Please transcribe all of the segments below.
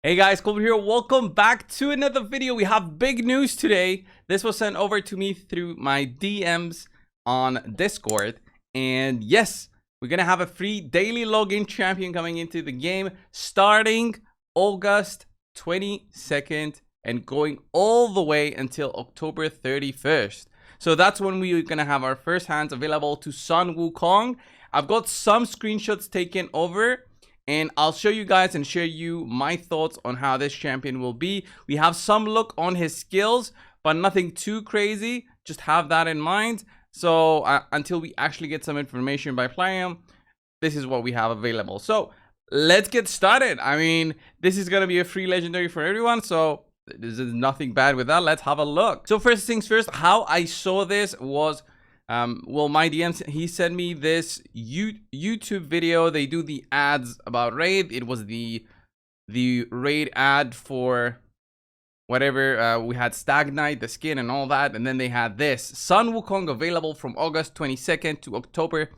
Hey guys, Coldbrew here. Welcome back to another video. We have big news today. This was sent over to me through my DMs on Discord. And yes, we're going to have a free daily login champion coming into the game starting August 22nd and going all the way until October 31st. So that's when we're going to have our first hands available to Sun Wukong. I've got some screenshots taken over, and I'll show you guys and share you my thoughts on how this champion will be. We have some look on his skills, but nothing too crazy. Just have that in mind. So until we actually get some information by playing him, this is what we have available. So let's get started. I mean, this is going to be a free legendary for everyone. So there's nothing bad with that. Let's have a look. So first things first, how I saw this was... well, my DMs, he sent me this YouTube video. They do the ads about raid. It was the raid ad for whatever. We had Stagnite, the skin and all that, and then they had this Sun Wukong available from August 22nd to October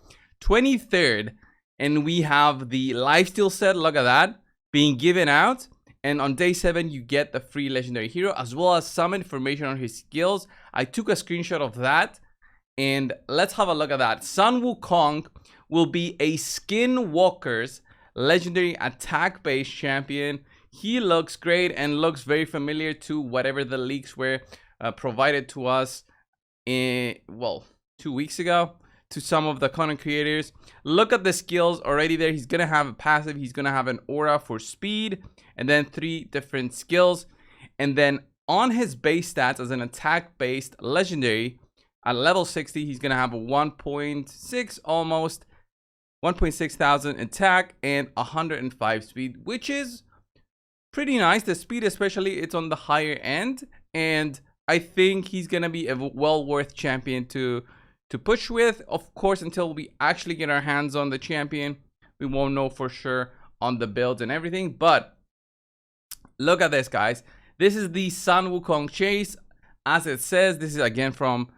23rd, and we have the lifesteal set. Look at that being given out, and on day 7 you get the free legendary hero as well as some information on his skills. I took a screenshot of that. And let's have a look at that. Sun Wukong will be a Skinwalker's legendary attack-based champion. He looks great and looks very familiar to whatever the leaks were provided to us well, 2 weeks ago to some of the content creators. Look at the skills already there. He's going to have a passive. He's going to have an aura for speed and then 3 different skills. And then on his base stats as an attack-based legendary, at level 60, he's going to have a 1.6, almost 1.6 thousand attack and 105 speed, which is pretty nice. The speed especially, it's on the higher end. And I think he's going to be a well worth champion to push with. Of course, until we actually get our hands on the champion, we won't know for sure on the builds and everything. But look at this, guys. This is the Sun Wukong chase. As it says, this is again from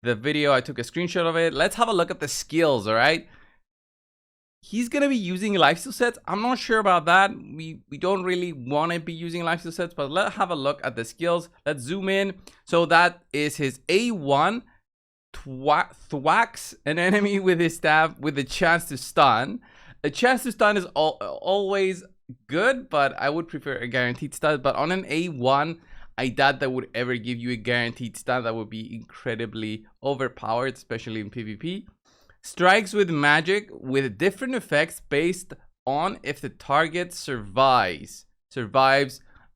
the video. I took a screenshot of it. Let's have a look at the skills. All right, he's gonna be using lifesteal sets. I'm not sure about that. We don't really want to be using lifesteal sets, but let's have a look at the skills. Let's zoom in. So that is his A1, thwacks an enemy with his staff with a chance to stun. A chance to stun is always good, but I would prefer a guaranteed stun. But on an A1, I doubt that would ever give you a guaranteed stun. That would be incredibly overpowered, especially in PvP. Strikes with magic with different effects based on if the target survives.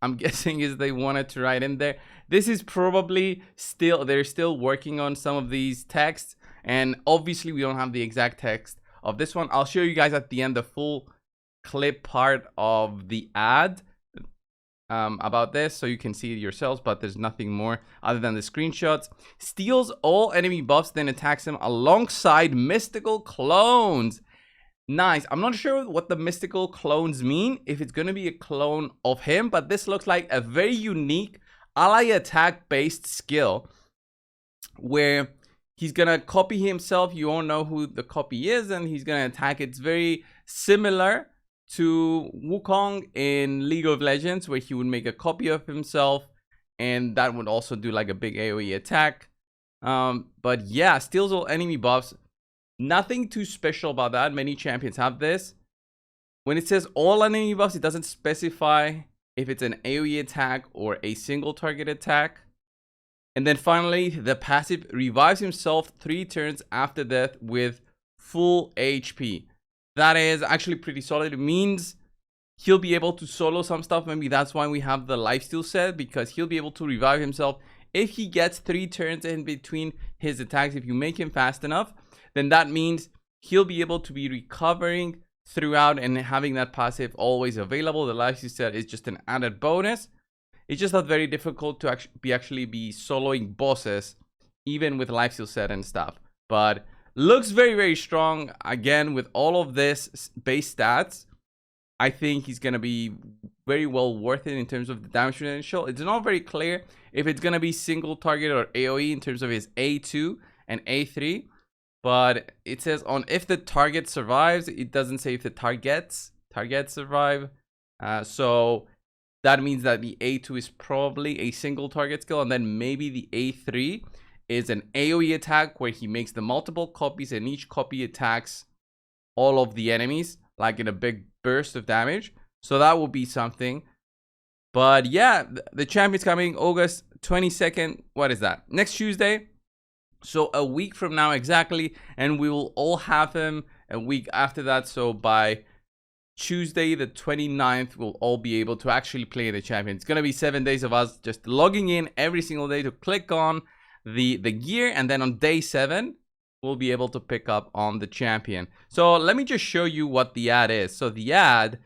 I'm guessing is they wanted to write in there. This is probably they're still working on some of these texts. And obviously we don't have the exact text of this one. I'll show you guys at the end the full clip part of the ad about this so you can see it yourselves, but there's nothing more other than the screenshots. Steals all enemy buffs, then attacks them alongside mystical clones. Nice. I'm not sure what the mystical clones mean, if it's going to be a clone of him, but this looks like a very unique ally attack based skill where he's gonna copy himself. You won't know who the copy is, and he's gonna attack. It's very similar to Wukong in League of Legends, where he would make a copy of himself, and that would also do like a big AoE attack. But yeah, steals all enemy buffs. Nothing too special about that. Many champions have this. When it says all enemy buffs, it doesn't specify if it's an AoE attack or a single target attack. And then finally, the passive revives himself 3 turns after death with full HP. That is actually pretty solid. It means he'll be able to solo some stuff. Maybe that's why we have the lifesteal set, because he'll be able to revive himself if he gets 3 turns in between his attacks. If you make him fast enough, then that means he'll be able to be recovering throughout and having that passive always available. The lifesteal set is just an added bonus. It's just not very difficult to actually be soloing bosses, even with lifesteal set and stuff. But looks very, very strong. Again, with all of this base stats, I think he's going to be very well worth it in terms of the damage potential. It's not very clear if it's going to be single target or AoE in terms of his A2 and A3. But it says on if the target survives. It doesn't say if the targets survive. So that means that the A2 is probably a single target skill, and then maybe the A3 is an AoE attack where he makes the multiple copies and each copy attacks all of the enemies like in a big burst of damage. So that will be something. But yeah, the champion's coming August 22nd. What is that? Next Tuesday. So a week from now exactly, and we will all have him a week after that. So by Tuesday the 29th, we'll all be able to actually play the champion. It's gonna be 7 days of us just logging in every single day to click on the gear, and then on day 7 we'll be able to pick up on the champion. So let me just show you what the ad is. So the ad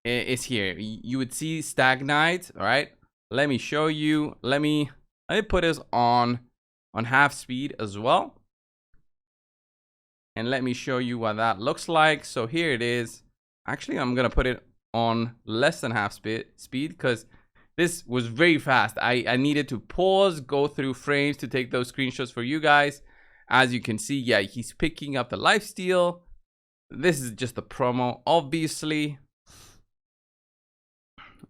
is here. You would see Stagnite. All right, let me show you. Let me put this on half speed as well, and let me show you what that looks like. So here it is. Actually, I'm gonna put it on less than half speed because this was very fast. I needed to pause, go through frames to take those screenshots for you guys. As you can see, yeah, he's picking up the lifesteal. This is just the promo, obviously.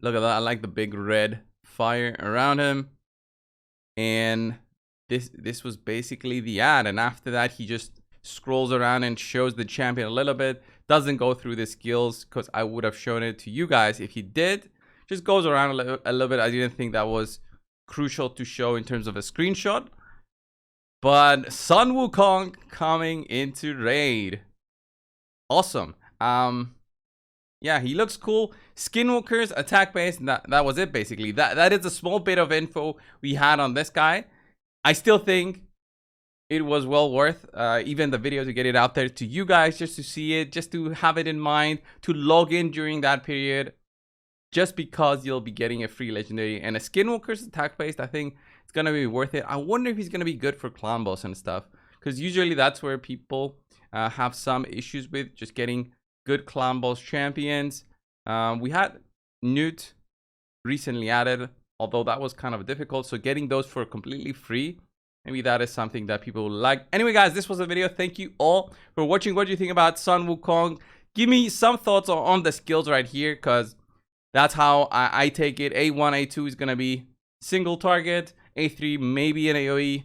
Look at that. I like the big red fire around him. And this was basically the ad, and after that he just scrolls around and shows the champion a little bit. Doesn't go through the skills because I would have shown it to you guys if he did. Just goes around a little bit. I didn't think that was crucial to show in terms of a screenshot. But Sun Wukong coming into raid. Awesome. Yeah, he looks cool. Skinwalkers, attack base, and that was it basically. That is a small bit of info we had on this guy. I still think it was well worth even the video to get it out there to you guys, just to see it, just to have it in mind, to log in during that period, just because you'll be getting a free legendary. And a Skinwalker's attack based, I think it's gonna be worth it. I wonder if he's gonna be good for clan boss and stuff, because usually that's where people have some issues with just getting good clan boss champions. We had Newt recently added, although that was kind of difficult. So getting those for completely free, maybe that is something that people will like. Anyway, guys, this was the video. Thank you all for watching. What do you think about Sun Wukong? Give me some thoughts on the skills right here, because that's how I take it. A1, A2 is going to be single target. A3, maybe an AoE.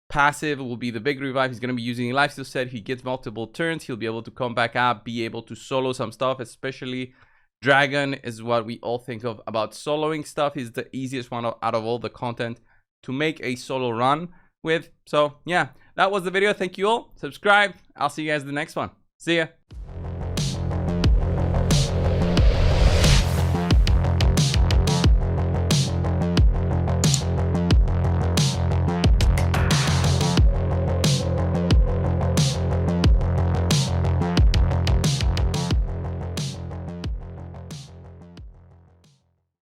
Passive will be the big revive. He's going to be using a lifesteal set. If he gets multiple turns, he'll be able to come back up, be able to solo some stuff, especially Dragon is what we all think of about soloing stuff. He's the easiest one out of all the content to make a solo run with. So yeah, that was the video. Thank you all. Subscribe. I'll see you guys in the next one. See ya.